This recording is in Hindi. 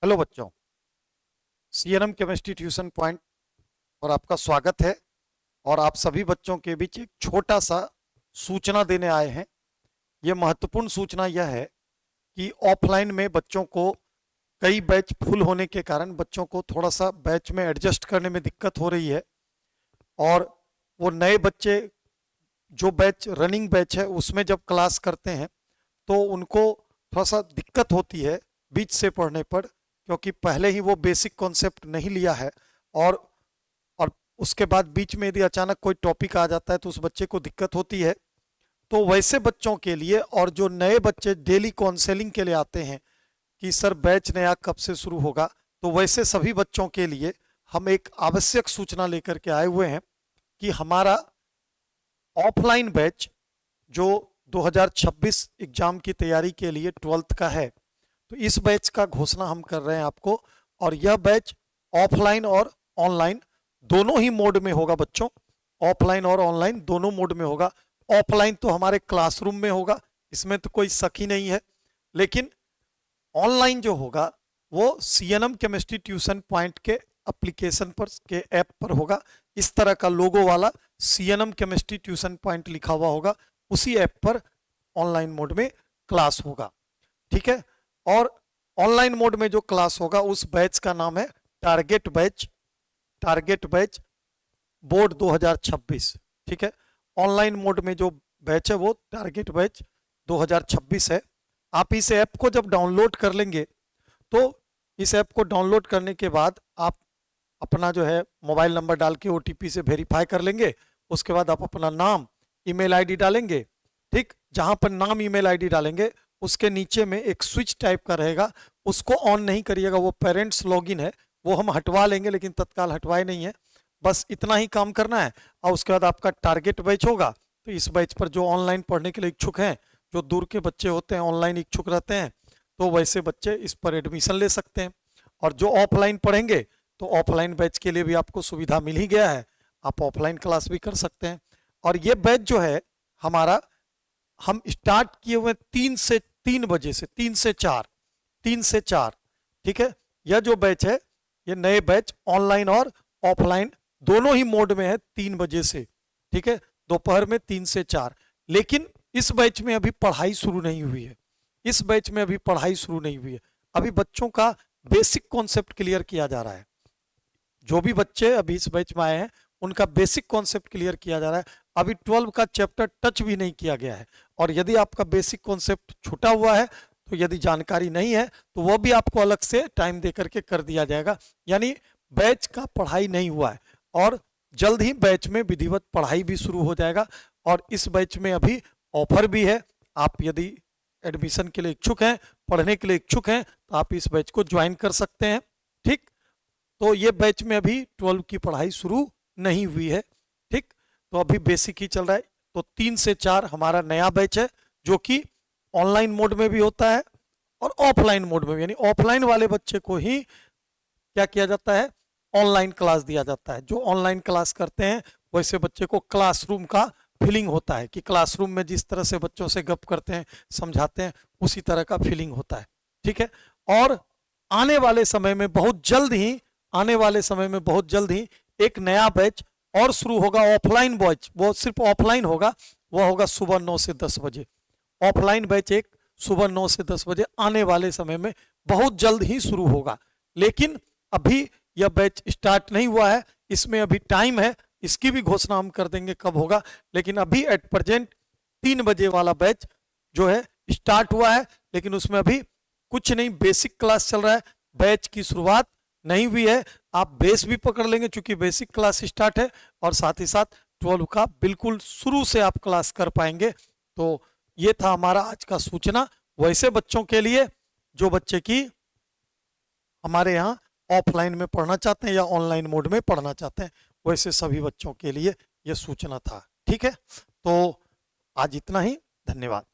हेलो बच्चों, सीएनएम केमिस्ट्री ट्यूशन पॉइंट और आपका स्वागत है। और आप सभी बच्चों के बीच एक छोटा सा सूचना देने आए हैं। ये महत्वपूर्ण सूचना यह है कि ऑफलाइन में बच्चों को कई बैच फुल होने के कारण बच्चों को थोड़ा सा बैच में एडजस्ट करने में दिक्कत हो रही है। और वो नए बच्चे जो बैच रनिंग बैच है उसमें जब क्लास करते हैं तो उनको थोड़ा सा दिक्कत होती है बीच से पढ़ने पर, क्योंकि पहले ही वो बेसिक कॉन्सेप्ट नहीं लिया है। और और उसके बाद बीच में यदि अचानक कोई टॉपिक आ जाता है तो उस बच्चे को दिक्कत होती है। तो वैसे बच्चों के लिए और जो नए बच्चे डेली काउंसलिंग के लिए आते हैं कि सर बैच नया कब से शुरू होगा, तो वैसे सभी बच्चों के लिए हम एक आवश्यक सूचना लेकर के आए हुए हैं कि हमारा ऑफलाइन बैच जो 2026 एग्जाम की तैयारी के लिए 12th का है, तो इस बैच का घोषणा हम कर रहे हैं आपको। और यह बैच ऑफलाइन और ऑनलाइन दोनों ही मोड में होगा बच्चों। ऑफलाइन और ऑनलाइन दोनों मोड में होगा। ऑफलाइन तो हमारे क्लासरूम में होगा, इसमें तो कोई शक ही नहीं है। लेकिन ऑनलाइन जो होगा वो सीएनएम केमिस्ट्री ट्यूशन पॉइंट के एप्लीकेशन पर के ऐप पर होगा। इस तरह का लोगो वाला सीएनएम केमिस्ट्री ट्यूशन पॉइंट लिखा हुआ होगा, उसी ऐप पर ऑनलाइन मोड में क्लास होगा। ठीक है। और ऑनलाइन मोड में जो क्लास होगा उस बैच का नाम है target batch. Target batch board 2026। ठीक है। ऑनलाइन मोड में जो बैच है वो टारगेट बैच 2026 है। आप इस ऐप को जब डाउनलोड कर लेंगे तो इस ऐप को डाउनलोड करने के बाद आप अपना जो है मोबाइल नंबर डाल के ओटीपी से वेरीफाई कर लेंगे। उसके बाद आप अपना नाम, ईमेल आईडी डालेंगे। ठीक, जहां पर नाम ईमेल आईडी डालेंगे उसके नीचे में एक स्विच टाइप का रहेगा, उसको ऑन नहीं करिएगा। वो पेरेंट्स लॉगिन है, वो हम हटवा लेंगे, लेकिन तत्काल हटवाए नहीं है। बस इतना ही काम करना है। और उसके बाद आपका टारगेट बैच होगा। तो इस बैच पर जो ऑनलाइन पढ़ने के लिए इच्छुक हैं, जो दूर के बच्चे होते हैं ऑनलाइन इच्छुक रहते हैं, तो वैसे बच्चे इस पर एडमिशन ले सकते हैं। और जो ऑफलाइन पढ़ेंगे तो ऑफलाइन बैच के लिए भी आपको सुविधा मिल ही गया है, आप ऑफलाइन क्लास भी कर सकते हैं। और ये बैच जो है हमारा, हम स्टार्ट किए हुए 3 बजे से 3 से 4। ठीक है। यह जो बैच है ये नए बैच ऑनलाइन और ऑफलाइन दोनों ही मोड में है 3 बजे से। ठीक है, दोपहर में 3 से 4। लेकिन इस बैच में अभी पढ़ाई शुरू नहीं हुई है। इस बैच में अभी पढ़ाई शुरू नहीं हुई है। अभी बच्चों का बेसिक कॉन्सेप्ट क्लियर किया जा रहा है। जो भी बच्चे अभी इस बैच में आए हैं उनका बेसिक कॉन्सेप्ट क्लियर किया जा रहा है। अभी 12 का चैप्टर टच भी नहीं किया गया है। और यदि आपका बेसिक कॉन्सेप्ट छूटा हुआ है तो यदि जानकारी नहीं है तो वह भी आपको अलग से टाइम दे करके कर दिया जाएगा। यानी बैच का पढ़ाई नहीं हुआ है। और जल्द ही बैच में विधिवत पढ़ाई भी शुरू हो जाएगा। और इस बैच में अभी ऑफर भी है। आप यदि एडमिशन के लिए इच्छुक हैं, पढ़ने के लिए इच्छुक हैं, तो आप इस बैच को ज्वाइन कर सकते हैं। ठीक, तो ये बैच में अभी 12 की पढ़ाई शुरू नहीं हुई है। ठीक, तो अभी बेसिक ही चल रहा है। तो 3 से 4 हमारा नया बैच है, जो कि ऑनलाइन मोड में भी होता है और ऑफलाइन मोड में भी। यानी ऑफलाइन वाले बच्चे को ही क्या किया जाता है, ऑनलाइन क्लास दिया जाता है। जो ऑनलाइन क्लास करते हैं वैसे बच्चे को क्लासरूम का फीलिंग होता है कि क्लासरूम में जिस तरह से बच्चों से गप करते हैं, समझाते हैं, उसी तरह का फीलिंग होता है। ठीक है। और आने वाले समय में बहुत जल्द ही एक नया बैच और शुरू होगा, ऑफलाइन बैच। वो सिर्फ ऑफलाइन होगा, वो होगा सुबह 9 से 10 बजे। ऑफलाइन बैच एक सुबह 9 से 10 बजे आने वाले समय में बहुत जल्द ही शुरू होगा। लेकिन अभी यह बैच स्टार्ट नहीं हुआ है, इसमें अभी टाइम है। इसकी भी घोषणा हम कर देंगे कब होगा। लेकिन अभी एट प्रेजेंट 3 बजे वाला बैच जो है स्टार्ट हुआ है, लेकिन उसमें अभी कुछ नहीं, बेसिक क्लास चल रहा है। बैच की शुरुआत नहीं हुई है। आप बेस भी पकड़ लेंगे चूंकि बेसिक क्लास स्टार्ट है, और साथ ही साथ 12 का बिल्कुल शुरू से आप क्लास कर पाएंगे। तो ये था हमारा आज का सूचना। वैसे बच्चों के लिए जो बच्चे की हमारे यहाँ ऑफलाइन में पढ़ना चाहते हैं या ऑनलाइन मोड में पढ़ना चाहते हैं, वैसे सभी बच्चों के लिए यह सूचना था। ठीक है, तो आज इतना ही। धन्यवाद।